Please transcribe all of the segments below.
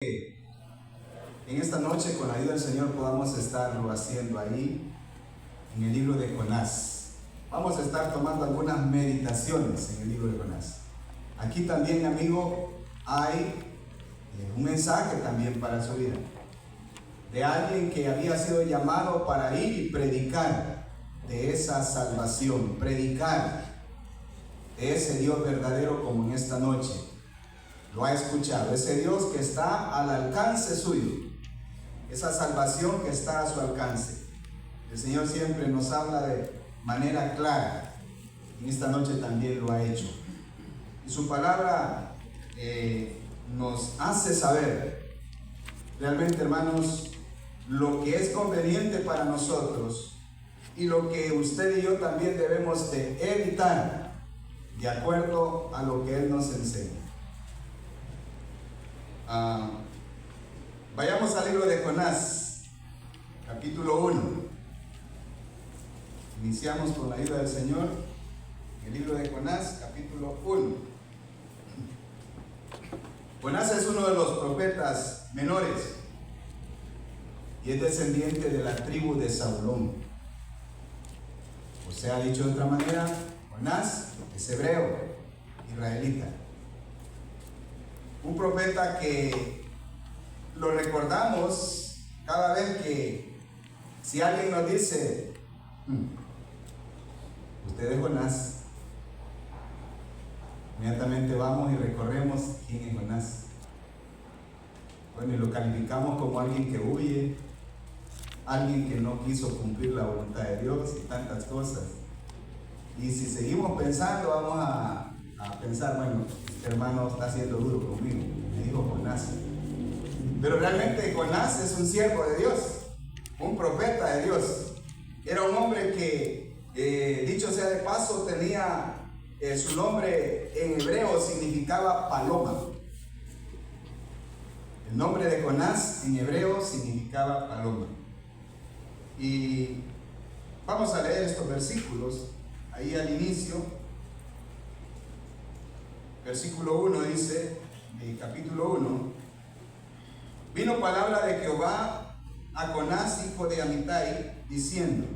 En esta noche, con la ayuda del Señor, podamos estarlo haciendo ahí en el libro de Jonás. Vamos a estar tomando algunas meditaciones en el libro de Jonás. Aquí también, amigo, hay un mensaje también para su vida, de alguien que había sido llamado para ir y predicar de esa salvación, predicar de ese Dios verdadero, como en esta noche lo ha escuchado, ese Dios que está al alcance suyo, esa salvación que está a su alcance. El Señor siempre nos habla de manera clara, y esta noche también lo ha hecho, y su palabra nos hace saber realmente, hermanos, lo que es conveniente para nosotros y lo que usted y yo también debemos de evitar, de acuerdo a lo que Él nos enseña. Vayamos al libro de Jonás, capítulo 1. Iniciamos con la ayuda del Señor. El libro de Jonás, capítulo 1. Jonás es uno de los profetas menores y es descendiente de la tribu de Zabulón. O sea, dicho de otra manera, Jonás es hebreo, israelita. Un profeta que lo recordamos cada vez que, si alguien nos dice, usted es Jonás, inmediatamente vamos y recorremos quién es Jonás. Bueno, y lo calificamos como alguien que huye, alguien que no quiso cumplir la voluntad de Dios y tantas cosas. Y si seguimos pensando, vamos a pensar, bueno, este hermano está siendo duro conmigo, me dijo Jonás. Pero realmente Jonás es un siervo de Dios, un profeta de Dios. Era un hombre que, dicho sea de paso, tenía su nombre en hebreo, significaba paloma. El nombre de Jonás en hebreo significaba paloma. Y vamos a leer estos versículos. Ahí al inicio, versículo 1 dice, capítulo 1, vino palabra de Jehová a Jonás, hijo de Amitai, diciendo,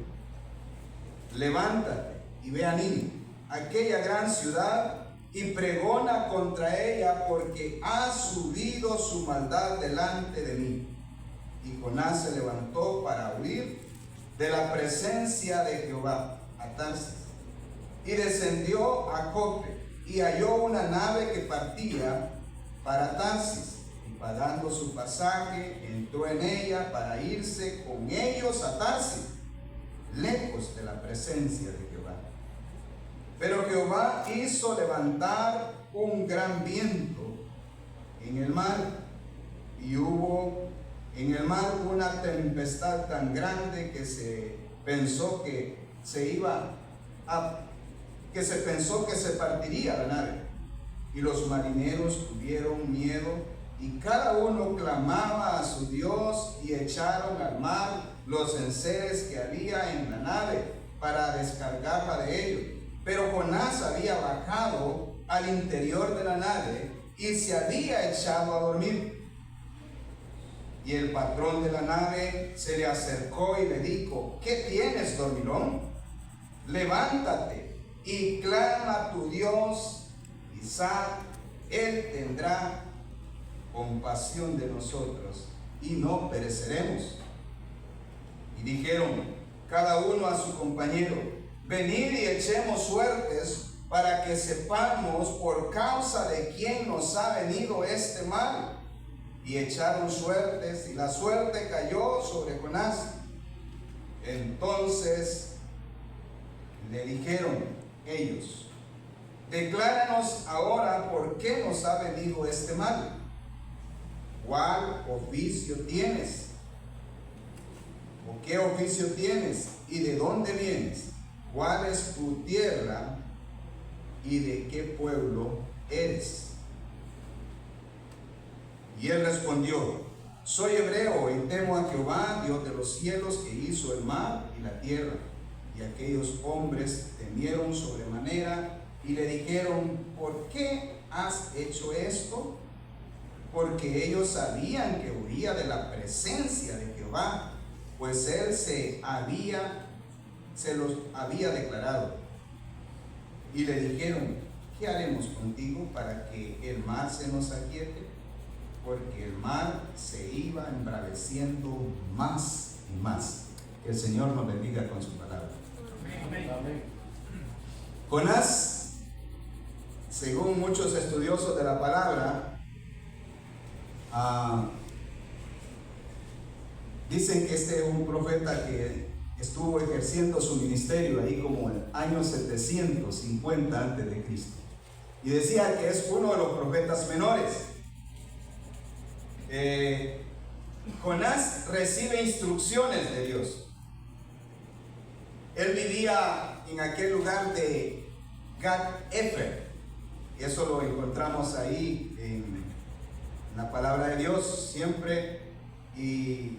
levántate y ve a Nínive, aquella gran ciudad, y pregona contra ella, porque ha subido su maldad delante de mí. Y Jonás se levantó para huir de la presencia de Jehová a Tarsis, y descendió a Jope, y halló una nave que partía para Tarsis, y pagando su pasaje, entró en ella para irse con ellos a Tarsis, lejos de la presencia de Jehová. Pero Jehová hizo levantar un gran viento en el mar, y hubo en el mar una tempestad tan grande que se pensó que se partiría la nave. Y los marineros tuvieron miedo, y cada uno clamaba a su Dios, y echaron al mar los enseres que había en la nave para descargarla de ellos. Pero Jonás había bajado al interior de la nave y se había echado a dormir. Y el patrón de la nave se le acercó y le dijo, ¿qué tienes, dormilón? Levántate y clama a tu Dios, quizá Él tendrá compasión de nosotros y no pereceremos. Y dijeron cada uno a su compañero, venid y echemos suertes para que sepamos por causa de quién nos ha venido este mal. Y echaron suertes, y la suerte cayó sobre Jonás. Entonces le dijeron ellos, decláranos ahora por qué nos ha venido este mal. ¿Cuál oficio tienes? ¿O qué oficio tienes? ¿Y de dónde vienes? ¿Cuál es tu tierra? ¿Y de qué pueblo eres? Y él respondió, soy hebreo y temo a Jehová, Dios de los cielos, que hizo el mar y la tierra. Y aquellos hombres temieron sobremanera y le dijeron, ¿por qué has hecho esto? porque ellos sabían que huía de la presencia de Jehová, pues él se los había declarado. Y le dijeron: ¿qué haremos contigo para que el mar se nos aquiete? Porque el mar se iba embraveciendo más y más. Que el Señor nos bendiga con su palabra. Amén. Jonás, según muchos estudiosos de la palabra, dicen que este es un profeta que estuvo ejerciendo su ministerio ahí como en el año 750 antes de Cristo. Y decía que es uno de los profetas menores. Jonás recibe instrucciones de Dios. Él vivía en aquel lugar de Gat-Efer. Eso lo encontramos ahí en la palabra de Dios siempre. Y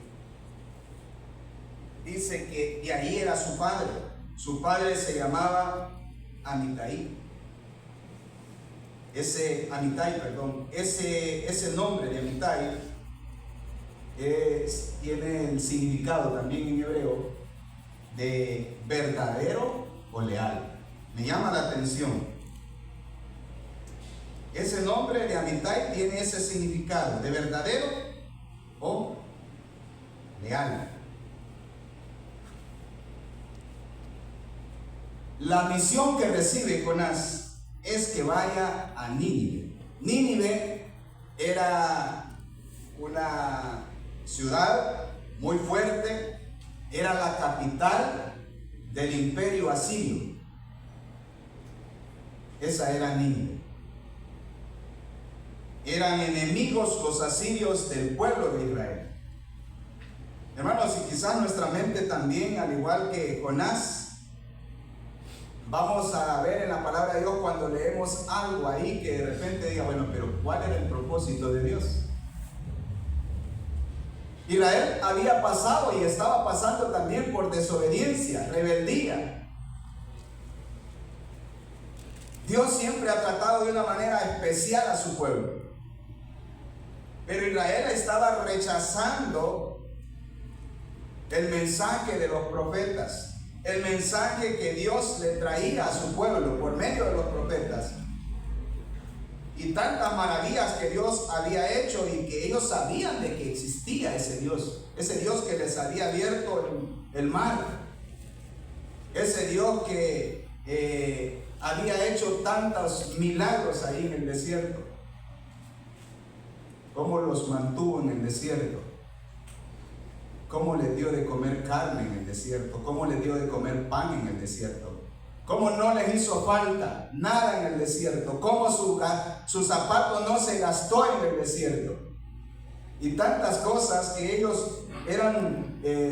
dice que de ahí era su padre. Su padre se llamaba Amitai. Ese nombre de Amitai tiene el significado también en hebreo de verdadero o leal. Me llama la atención. Ese nombre de Amitai tiene ese significado de verdadero o leal. La misión que recibe Jonás es que vaya a Nínive. Nínive era una ciudad muy fuerte, era la capital del imperio asirio. Esa era Nínive. Eran enemigos los asirios del pueblo de Israel. Hermanos, y quizás nuestra mente también, al igual que Jonás, vamos a ver en la palabra de Dios cuando leemos algo ahí que de repente diga: bueno, pero ¿cuál era el propósito de Dios? Israel había pasado y estaba pasando también por desobediencia, rebeldía. Dios siempre ha tratado de una manera especial a su pueblo, pero Israel estaba rechazando el mensaje de los profetas. El mensaje que Dios le traía a su pueblo por medio de los profetas, y tantas maravillas que Dios había hecho y que ellos sabían de que existía ese Dios que les había abierto el mar, ese Dios que había hecho tantos milagros ahí en el desierto, cómo los mantuvo en el desierto, cómo les dio de comer carne en el desierto, cómo les dio de comer pan en el desierto, cómo no les hizo falta nada en el desierto, cómo su zapato no se gastó en el desierto, y tantas cosas que ellos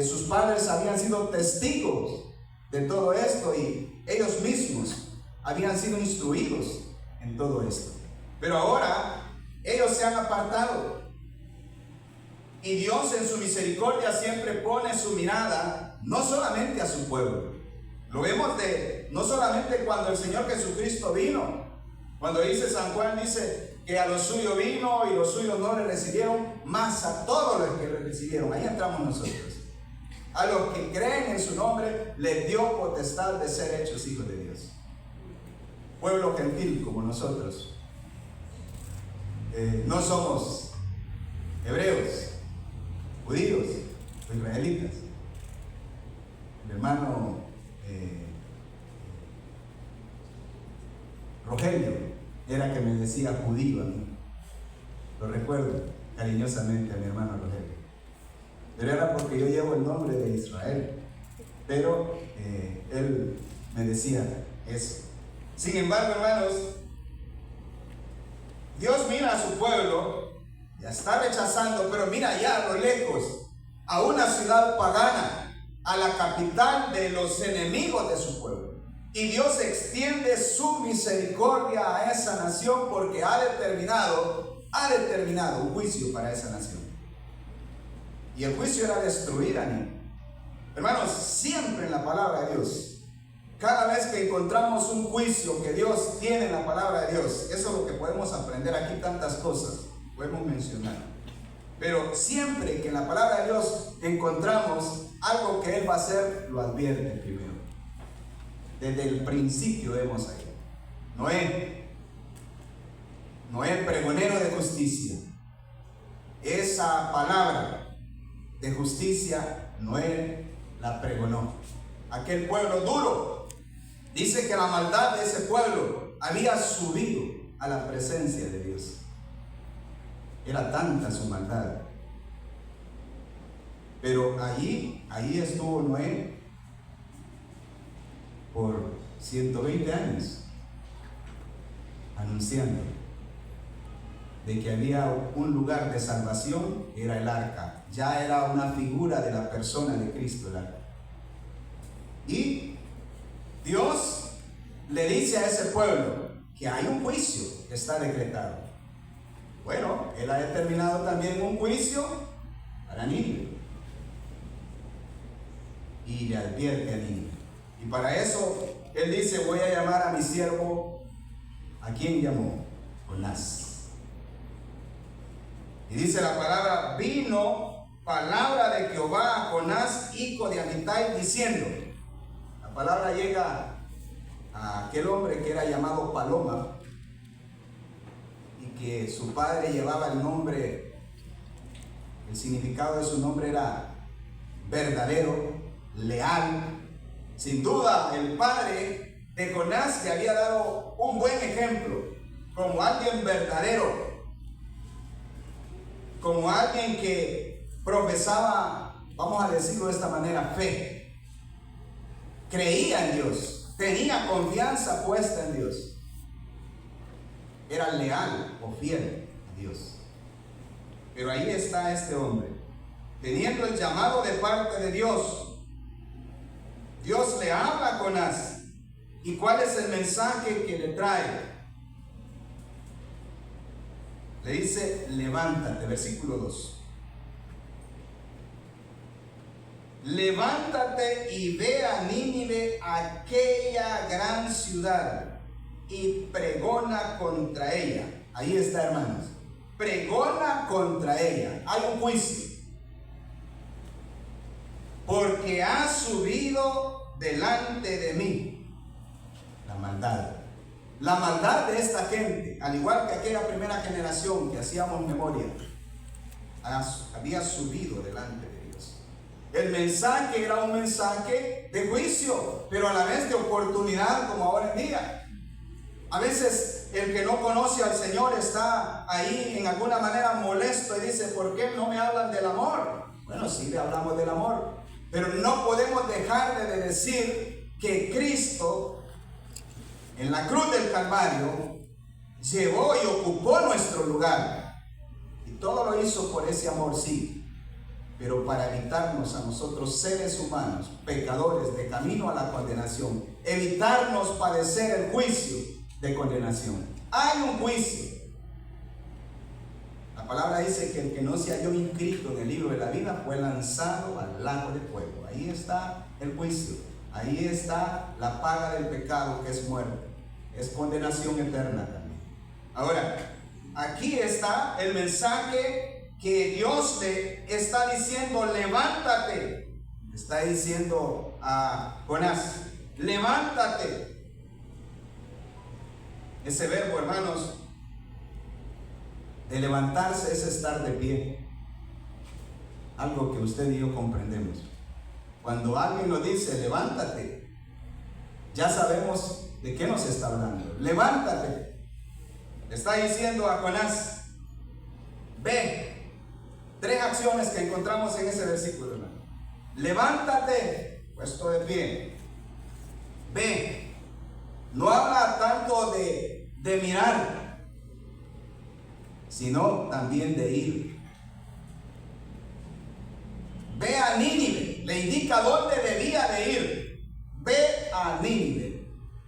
sus padres habían sido testigos de todo esto, y ellos mismos habían sido instruidos en todo esto. Pero ahora ellos se han apartado. Y Dios en su misericordia siempre pone su mirada no solamente a su pueblo. Lo vemos no solamente cuando el Señor Jesucristo vino. Cuando dice San Juan, dice que a los suyos vino y los suyos no le recibieron, más a todos los que le recibieron. Ahí entramos nosotros. A los que creen en su nombre les dio potestad de ser hechos hijos de Dios. Pueblo gentil como nosotros. No somos hebreos, judíos o israelitas. El hermano Rogelio era que me decía judío a mí. Lo recuerdo cariñosamente a mi hermano Rogelio. Pero era porque yo llevo el nombre de Israel. Pero él me decía eso. Sin embargo, hermanos, Dios mira a su pueblo, ya está rechazando, pero mira allá a lo lejos, a una ciudad pagana, a la capital de los enemigos de su pueblo. Y Dios extiende su misericordia a esa nación porque ha determinado un juicio para esa nación. Y el juicio era destruir a Nínive. Hermanos, siempre en la palabra de Dios, cada vez que encontramos un juicio que Dios tiene en la palabra de Dios, eso es lo que podemos aprender aquí, tantas cosas. lo hemos mencionado. Pero siempre que en la palabra de Dios encontramos algo que Él va a hacer, lo advierte primero. Desde el principio vemos ahí. Noé, pregonero de justicia. Esa palabra de justicia, Noé la pregonó. Aquel pueblo duro, dice que la maldad de ese pueblo había subido a la presencia de Dios. Era tanta su maldad. Pero ahí estuvo Noé por 120 años anunciando de que había un lugar de salvación, era el arca. Ya era una figura de la persona de Cristo el arca. Y Dios le dice a ese pueblo que hay un juicio que está decretado. Bueno, Él ha determinado también un juicio para Nínive. Y le advierte a Nínive. Y para eso Él dice, voy a llamar a mi siervo. ¿A quién llamó? Jonás. Y dice la palabra, vino palabra de Jehová a Jonás, hijo de Amitai, diciendo. La palabra llega a aquel hombre que era llamado Paloma y que su padre llevaba el nombre, el significado de su nombre era verdadero, leal. Sin duda el padre de Jonás le había dado un buen ejemplo como alguien verdadero, como alguien que profesaba, vamos a decirlo de esta manera, fe. Creía en Dios, tenía confianza puesta en Dios. Era leal o fiel a Dios. Pero ahí está este hombre, teniendo el llamado de parte de Dios. Dios le habla a Jonás. ¿Y cuál es el mensaje que le trae? Le dice, levántate, versículo 2. Levántate y ve a Nínive, aquella gran ciudad, y pregona contra ella. Ahí está, hermanos. Pregona contra ella. Hay un juicio. Porque ha subido delante de mí la maldad. La maldad de esta gente, al igual que aquella primera generación que hacíamos memoria, había subido delante de Dios. El mensaje era un mensaje de juicio, pero a la vez de oportunidad, como ahora en día. A veces el que no conoce al Señor está ahí en alguna manera molesto y dice, ¿por qué no me hablan del amor? Bueno, sí le hablamos del amor, pero no podemos dejar de decir que Cristo en la cruz del Calvario llevó y ocupó nuestro lugar. Y todo lo hizo por ese amor, sí. Pero para evitarnos a nosotros, seres humanos, pecadores, de camino a la condenación, evitarnos padecer el juicio de condenación. Hay un juicio. La palabra dice que el que no se halló inscrito en el libro de la vida fue lanzado al lago de fuego. Ahí está el juicio. Ahí está la paga del pecado, que es muerte. Es condenación eterna también. Ahora, aquí está el mensaje que Dios le está diciendo, levántate. Está diciendo a Jonás, levántate. Ese verbo, hermanos, de levantarse es estar de pie. Algo que usted y yo comprendemos. Cuando alguien nos dice, levántate, ya sabemos de qué nos está hablando. Levántate. Está diciendo a Jonás, ve. 3 acciones que encontramos en ese versículo, hermano. Levántate, puesto de pie. Ve. No habla tanto de mirar, sino también de ir. Ve a Nínive. Le indica dónde debía de ir. Ve a Nínive.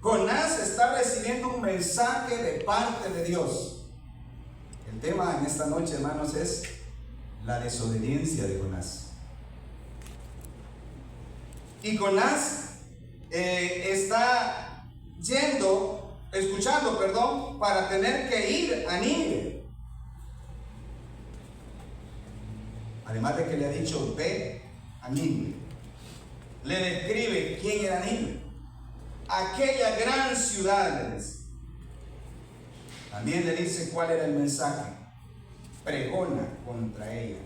Jonás está recibiendo un mensaje de parte de Dios. El tema en esta noche, hermanos, es la desobediencia de Jonás. Y Jonás está escuchando, para tener que ir a Nínive. además de que le ha dicho ve a Nínive, le describe quién era Nínive, aquella gran ciudad, le dice. También le dice cuál era el mensaje: pregona contra ella,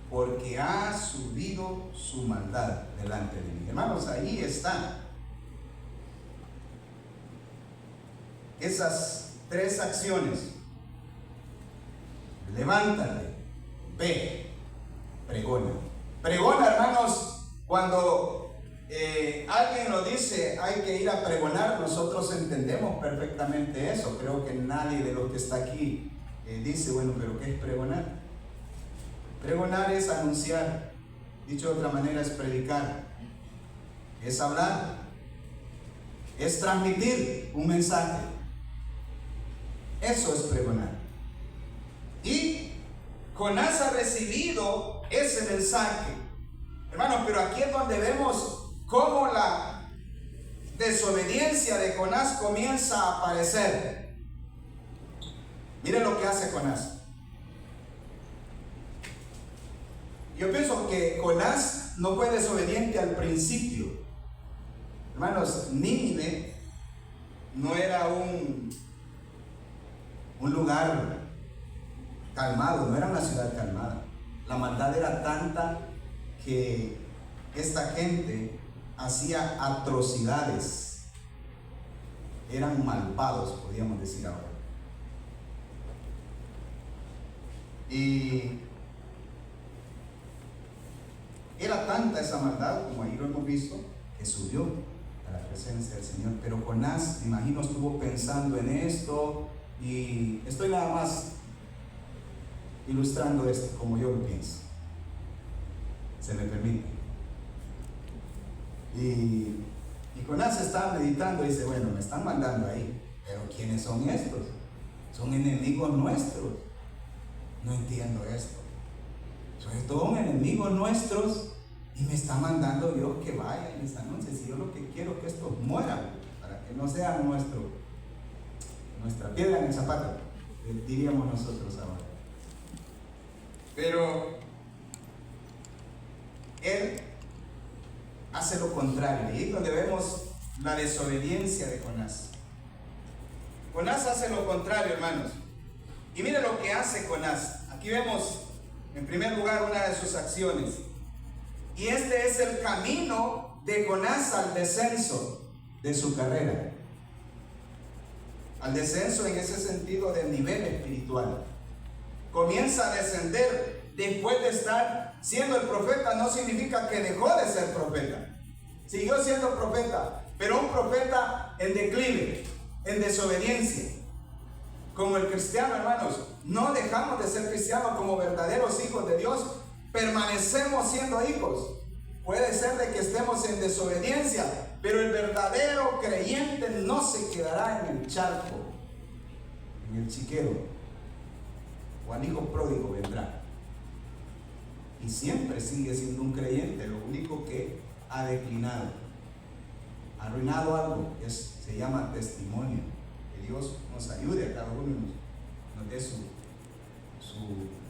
porque ha subido su maldad delante de mí. Hermanos, ahí están esas tres acciones: levántate, ve, pregona. Pregona, hermanos, cuando alguien nos dice hay que ir a pregonar, nosotros entendemos perfectamente eso. Creo que nadie de los que está aquí dice, bueno, pero ¿qué es pregonar? Pregonar es anunciar, dicho de otra manera es predicar, es hablar, es transmitir un mensaje. Eso es pregonar. Y Jonás ha recibido ese mensaje, hermanos, pero aquí es donde vemos cómo la desobediencia de Jonás comienza a aparecer. Miren lo que hace Jonás. Yo pienso que Jonás no fue desobediente al principio. Hermanos, Nínive no era un lugar calmado, no era una ciudad calmada. La maldad era tanta que esta gente hacía atrocidades, eran malvados, podríamos decir ahora. Y era tanta esa maldad, como ahí lo hemos visto, que subió a la presencia del Señor. Pero Jonás, me imagino, estuvo pensando en esto, y estoy nada más ilustrando esto como yo lo pienso, se me permite. Y Jonás estaba meditando y dice, bueno, me están mandando ahí, pero ¿quiénes son estos? Son enemigos nuestros. No entiendo esto. Son enemigos nuestros y me está mandando Dios que vaya y les anuncie. Si yo lo que quiero es que estos mueran, para que no sean nuestra piedra en el zapato, diríamos nosotros ahora. Pero él hace lo contrario, y ahí es donde vemos la desobediencia de Jonás. Jonás hace lo contrario, hermanos. Y mire lo que hace Jonás. Aquí vemos en primer lugar una de sus acciones. Y este es el camino de Jonás al descenso de su carrera. Al descenso en ese sentido del nivel espiritual. Comienza a descender después de estar siendo el profeta. No significa que dejó de ser profeta. Siguió siendo profeta, pero un profeta en declive, en desobediencia. Como el cristiano, hermanos, no dejamos de ser cristianos como verdaderos hijos de Dios. Permanecemos siendo hijos. Puede ser de que estemos en desobediencia, pero el verdadero creyente no se quedará en el charco, en el chiquero, o al hijo pródigo vendrá. Y siempre sigue siendo un creyente. Lo único que ha declinado, ha arruinado algo, se llama testimonio. Que Dios nos ayude a cada uno, nos dé su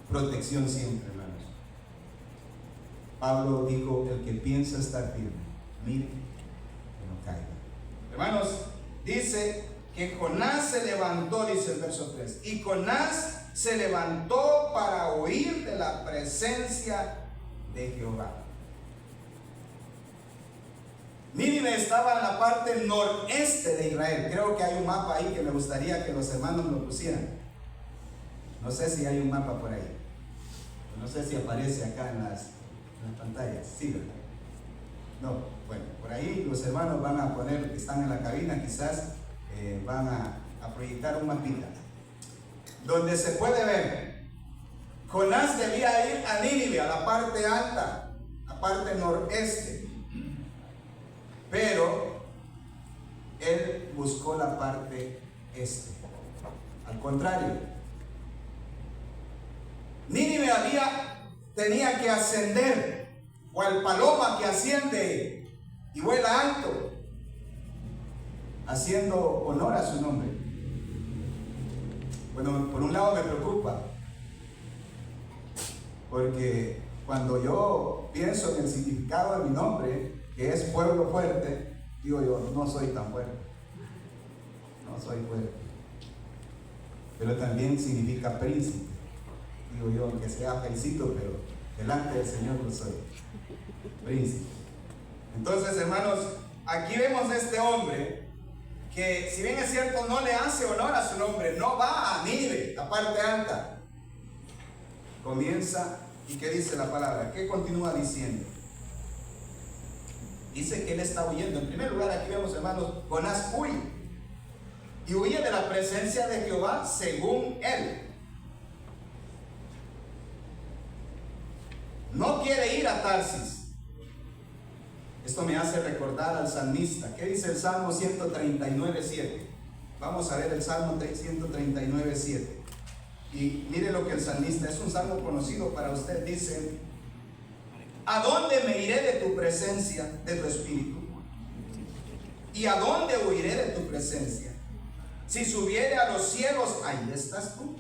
protección siempre, hermanos. Pablo dijo, el que piensa estar firme, mire que no caiga. Hermanos, dice que Jonás se levantó, dice el verso 3, y Jonás se levantó para huir de la presencia de Jehová. Nínive estaba en la parte noreste de Israel. Creo que hay un mapa ahí que me gustaría que los hermanos lo pusieran. No sé si hay un mapa por ahí. No sé si aparece acá en las pantallas. Sí, ¿verdad? No, bueno, por ahí los hermanos van a poner, que están en la cabina, quizás van a proyectar un mapita donde se puede ver. Jonás debía ir a Nínive, a la parte alta, la parte noreste. Pero él buscó la parte este. Al contrario, Nínive tenía que ascender, cual paloma que asciende y vuela alto, haciendo honor a su nombre. Bueno, por un lado me preocupa, porque Cuando yo pienso en el significado de mi nombre, que es pueblo fuerte, digo yo, no soy tan fuerte. No soy fuerte. Pero también significa príncipe. Digo yo, aunque sea felicito, pero delante del Señor lo soy. Príncipe. Entonces, hermanos, aquí vemos a este hombre que, si bien es cierto, no le hace honor a su nombre, no va a Nínive, la parte alta. Comienza, ¿y qué dice la palabra? ¿Qué continúa diciendo? Dice que él está huyendo. En primer lugar, aquí vemos, hermanos, Jonás huye. Y huye de la presencia de Jehová según él. No quiere ir a Tarsis. Esto me hace recordar al salmista. ¿Qué dice el Salmo 139:7? Vamos a ver el Salmo 139:7. Y mire lo que el salmista, es un salmo conocido para usted, dice: ¿a dónde me iré de tu presencia, de tu espíritu? ¿Y a dónde huiré de tu presencia? Si subiere a los cielos, ahí estás tú.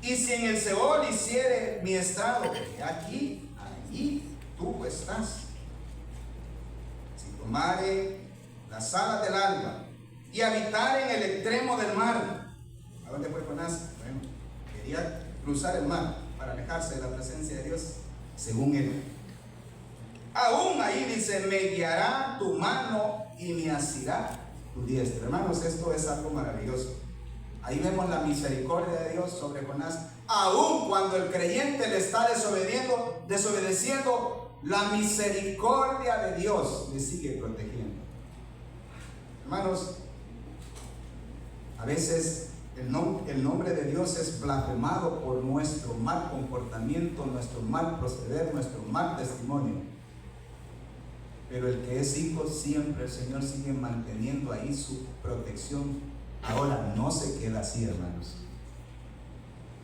Y si en el Seol hiciere mi estrado, aquí, allí tú estás. Si tomare las alas del alba y habitar en el extremo del mar. ¿A dónde fue Jonás? Bueno, quería cruzar el mar para alejarse de la presencia de Dios, según él. Aún ahí dice: me guiará tu mano y me asirá tu diestra. Hermanos, esto es algo maravilloso. Ahí vemos la misericordia de Dios sobre Jonás. Aún cuando el creyente le está desobedeciendo, la misericordia de Dios le sigue protegiendo. Hermanos, a veces el nombre de Dios es blasfemado por nuestro mal comportamiento, nuestro mal proceder, nuestro mal testimonio. Pero el que es hijo, siempre el Señor sigue manteniendo ahí su protección. Ahora, no se queda así, hermanos.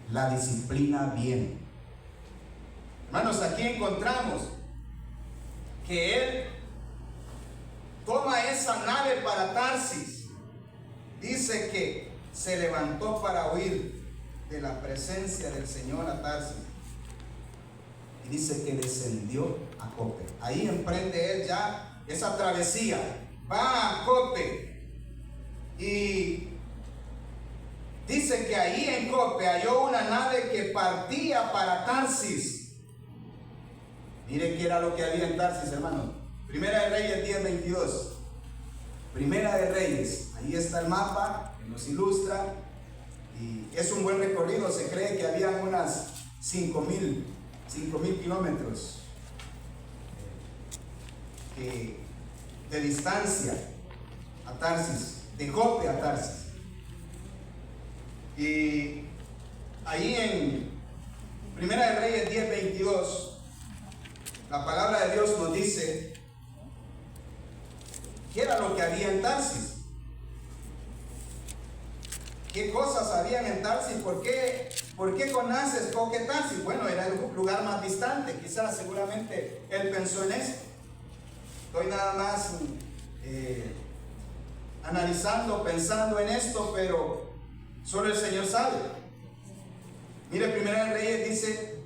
La disciplina viene. Hermanos, aquí encontramos que él toma esa nave para Tarsis. Dice que se levantó para huir de la presencia del Señor a Tarsis. Y dice que descendió a Jope. Ahí emprende él ya esa travesía. Va a Jope. Y dice que ahí en Jope halló una nave que partía para Tarsis. Mire qué era lo que había en Tarsis, hermano. Primera de Reyes 10:22. Primera de Reyes. Ahí está el mapa que nos ilustra. Y es un buen recorrido. Se cree que habían unas 5,000 kilómetros de distancia a Tarsis, de Jope a Tarsis. Y ahí en Primera de Reyes 10:22, la palabra de Dios nos dice qué era lo que había en Tarsis. ¿Qué cosas habían en Tarsis? ¿Por qué Jonás escoge Tarsis? Bueno, era el lugar más distante. Quizás, seguramente, él pensó en eso. Estoy nada más analizando, pensando en esto, pero solo el Señor sabe. Mire, Primera de Reyes dice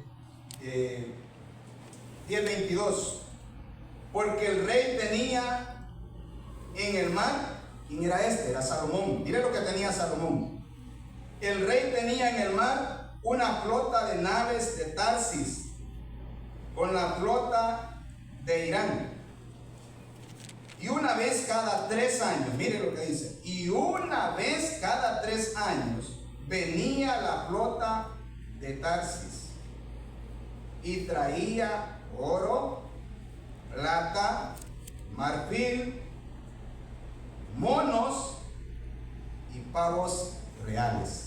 10:22. Porque el rey tenía en el mar, ¿quién era este? Era Salomón. Mire lo que tenía Salomón. El rey tenía en el mar una flota de naves de Tarsis con la flota de Irán. Y una vez cada 3 años, mire lo que dice, y una vez cada 3 años venía la flota de Tarsis y traía oro, plata, marfil, monos y pavos reales.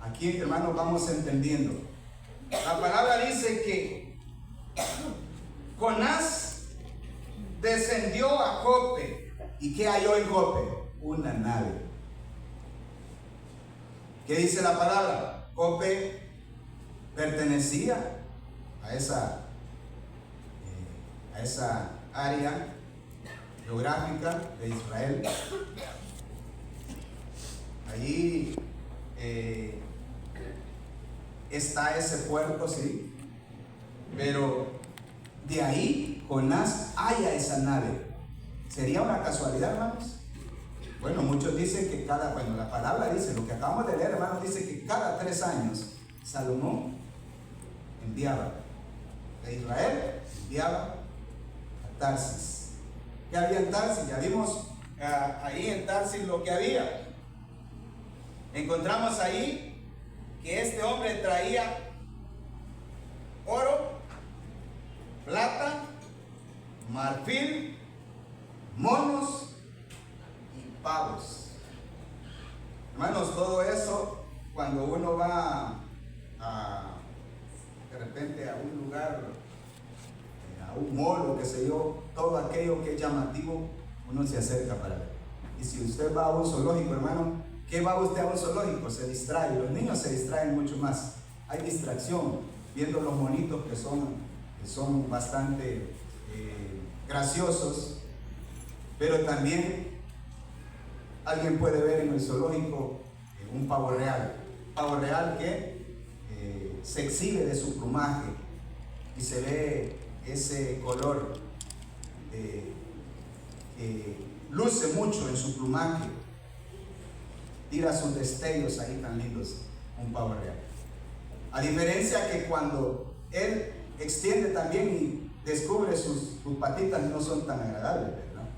Aquí, hermanos, vamos entendiendo. La palabra dice que Jonás descendió a Jope. ¿Y qué halló en Jope? Una nave. ¿Qué dice la palabra? Jope pertenecía a esa área geográfica de Israel. Allí está ese puerto, ¿sí? Pero de ahí Jonás halla esa nave. ¿Sería una casualidad, hermanos? Bueno, muchos dicen que la palabra dice, lo que acabamos de leer, hermanos, dice que cada 3 años Salomón enviaba de Israel, enviaba a Tarsis. ¿Qué había en Tarsis? Ya vimos ahí en Tarsis lo que había. Encontramos ahí que este hombre traía oro, plata, marfil, monos y pavos. Hermanos, todo eso, cuando uno va de repente a un lugar, a un mall o qué sé yo, todo aquello que es llamativo, uno se acerca para ver. Y si usted va a un zoológico, hermano, ¿qué va usted a un zoológico? Se distrae. Los niños se distraen mucho más. Hay distracción viendo los monitos que son bastante graciosos, pero también alguien puede ver en el zoológico un pavo real que se exhibe de su plumaje y se ve ese color que luce mucho en su plumaje, tira sus destellos ahí tan lindos, un pavo real. A diferencia que cuando él extiende también y descubre sus patitas, no son tan agradables, ¿verdad?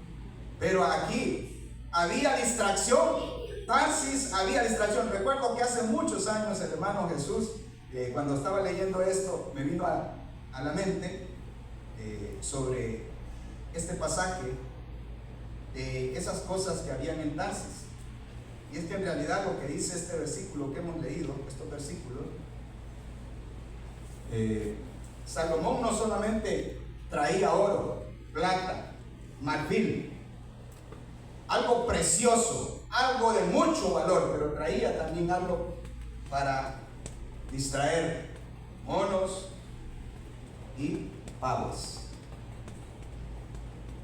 Pero aquí había distracción. Tarsis había distracción. Recuerdo que hace muchos años el hermano Jesús, cuando estaba leyendo esto, me vino a la mente sobre este pasaje de esas cosas que habían en Tarsis. Y es que en realidad lo que dice este versículo que hemos leído, estos versículos, Salomón no solamente traía oro, plata, marfil, algo precioso, algo de mucho valor, pero traía también algo para distraer: monos y pavos.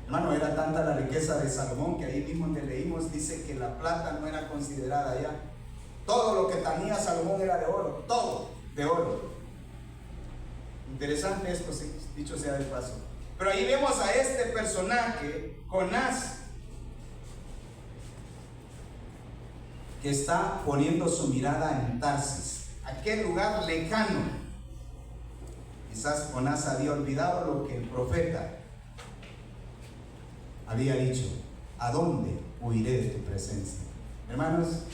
Hermano, era tanta la riqueza de Salomón que ahí mismo donde leímos dice que la plata no era considerada ya. Todo lo que tenía Salomón era de oro, todo de oro. Interesante esto, sí, dicho sea de paso. Pero ahí vemos a este personaje, Jonás, que está poniendo su mirada en Tarsis, aquel lugar lejano. Quizás Jonás había olvidado lo que el profeta había dicho: ¿a dónde huiré de tu presencia? Hermanos,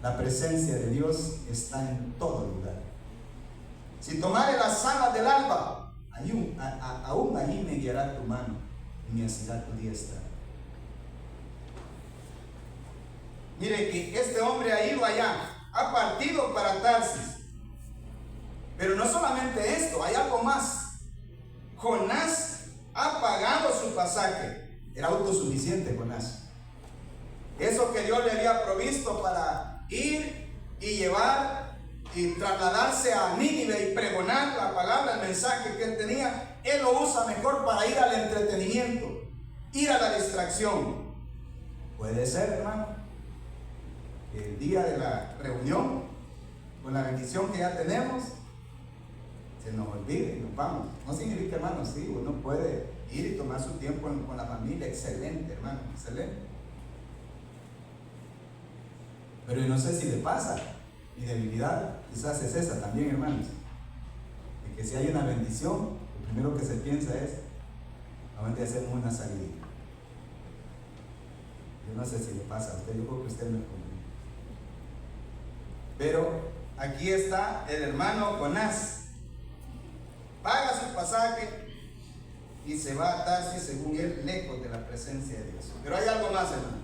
la presencia de Dios está en todo lugar. Si tomare las alas del alba, aún allí me guiará tu mano y me asirá tu diestra. Mire que este hombre ha ido allá, ha partido para Tarsis. Pero no solamente esto, hay algo más. Jonás ha pagado su pasaje. Era autosuficiente Jonás. Eso que Dios le había provisto para ir y llevar y trasladarse a Nínive y pregonar la palabra, el mensaje que él tenía, él lo usa mejor para ir al entretenimiento, ir a la distracción. Puede ser, hermano, que el día de la reunión, con la bendición que ya tenemos, se nos olvide y nos vamos. No significa, hermano, sí, uno puede ir y tomar su tiempo con la familia, excelente, hermano, excelente. Pero yo no sé si le pasa. Mi debilidad quizás es esa también, hermanos, de que si hay una bendición, lo primero que se piensa es: ¿a dónde hacemos una salida? Yo no sé si le pasa a usted, yo creo que usted me conviene. Pero aquí está el hermano Jonás, paga su pasaje y se va a Tarsis, según él, lejos de la presencia de Dios. Pero hay algo más, hermano,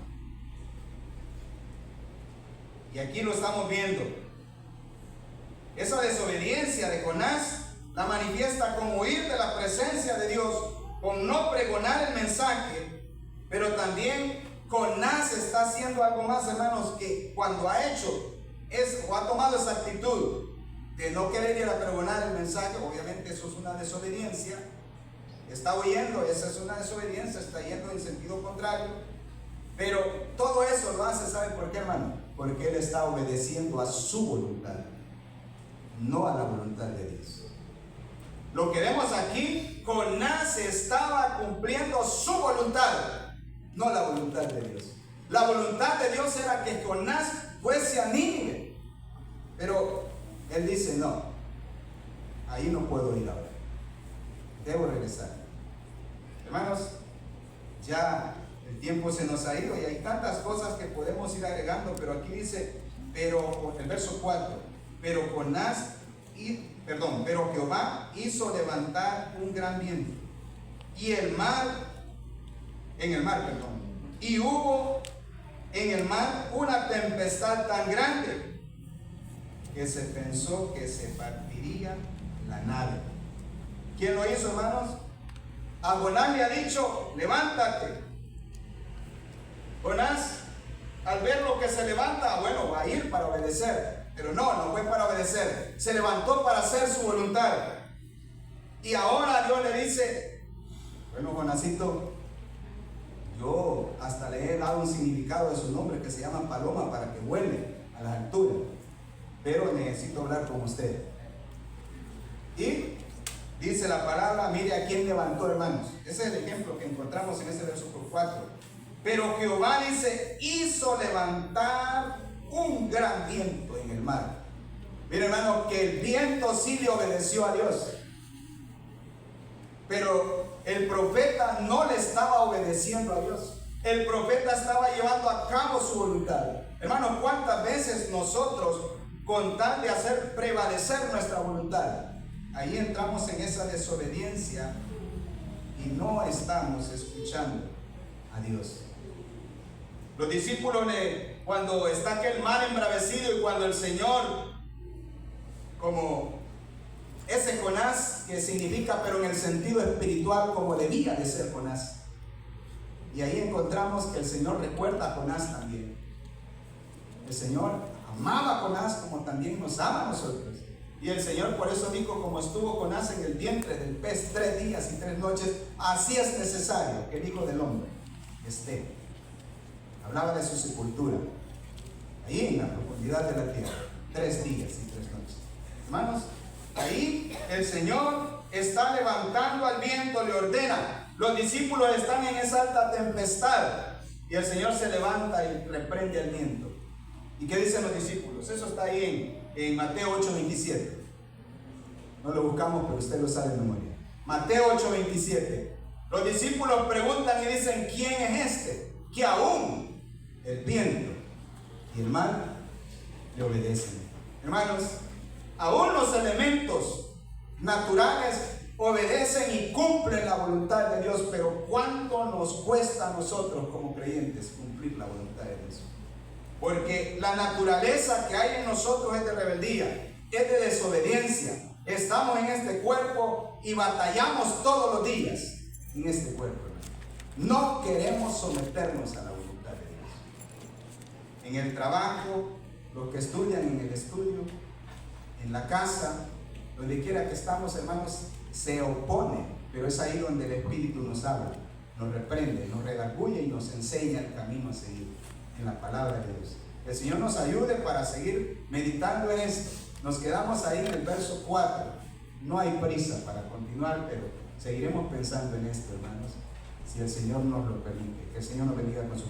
y aquí lo estamos viendo. Esa desobediencia de Jonás la manifiesta con huir de la presencia de Dios, con no pregonar el mensaje. Pero también Jonás está haciendo algo más, hermanos, que cuando ha hecho o ha tomado esa actitud de no querer ir a pregonar el mensaje, obviamente eso es una desobediencia. Está huyendo, esa es una desobediencia, está yendo en sentido contrario. Pero todo eso lo hace, ¿sabe por qué, hermano? Porque él está obedeciendo a su voluntad, no a la voluntad de Dios. Lo que vemos aquí, Jonás estaba cumpliendo su voluntad, no la voluntad de Dios. La voluntad de Dios era que Jonás fuese a Nínive. Pero él dice, no, ahí no puedo ir ahora. Debo regresar. Hermanos, ya el tiempo se nos ha ido y hay tantas cosas que podemos ir agregando, pero aquí dice, pero el verso 4, pero Jehová hizo levantar un gran viento y y hubo en el mar una tempestad tan grande que se pensó que se partiría la nave. ¿Quién lo hizo, hermanos? A Jonás le ha dicho, levántate. Jonás, al ver lo que se levanta, bueno, va a ir para obedecer. Pero no fue para obedecer. Se levantó para hacer su voluntad. Y ahora Dios le dice, bueno, Jonásito, yo hasta le he dado un significado de su nombre que se llama paloma para que vuele a las alturas. Pero necesito hablar con usted. Y dice la palabra, mire a quién levantó, hermanos. Ese es el ejemplo que encontramos en ese verso 4. Pero Jehová dice, hizo levantar un gran viento en el mar. Mire, hermano, que el viento sí le obedeció a Dios. Pero el profeta no le estaba obedeciendo a Dios. El profeta estaba llevando a cabo su voluntad. Hermano, ¿cuántas veces nosotros, con tal de hacer prevalecer nuestra voluntad, ahí entramos en esa desobediencia y no estamos escuchando a Dios? Los discípulos, cuando está aquel mar embravecido y cuando el Señor, como ese Jonás, que significa, pero en el sentido espiritual, como debía de ser Jonás. Y ahí encontramos que el Señor recuerda a Jonás también. El Señor amaba a Jonás como también nos ama a nosotros. Y el Señor por eso dijo, como estuvo Jonás en el vientre del pez 3 días y 3 noches, así es necesario que el Hijo del Hombre esté. Hablaba de su sepultura, ahí en la profundidad de la tierra, 3 días y 3 noches. Hermanos, ahí el Señor está levantando al viento, le ordena. Los discípulos están en esa alta tempestad y el Señor se levanta y reprende al viento. ¿Y qué dicen los discípulos? Eso está ahí en Mateo 8:27. No lo buscamos, pero usted lo sabe de memoria. Mateo 8:27. Los discípulos preguntan y dicen, ¿quién es este? Que aún el viento y el mar le obedecen. Hermanos, aún los elementos naturales obedecen y cumplen la voluntad de Dios, pero ¿cuánto nos cuesta a nosotros como creyentes cumplir la voluntad de Dios? Porque la naturaleza que hay en nosotros es de rebeldía, es de desobediencia. Estamos en este cuerpo y batallamos todos los días en este cuerpo. No queremos someternos a la voluntad de Dios. En el trabajo, los que estudian en el estudio, en la casa, donde quiera que estamos, hermanos, se opone, pero es ahí donde el Espíritu nos habla, nos reprende, nos redarguye y nos enseña el camino a seguir en la palabra de Dios. El Señor nos ayude para seguir meditando en esto. Nos quedamos ahí en el verso 4. No hay prisa para continuar, pero seguiremos pensando en esto, hermanos, si el Señor nos lo permite. Que el Señor nos bendiga con su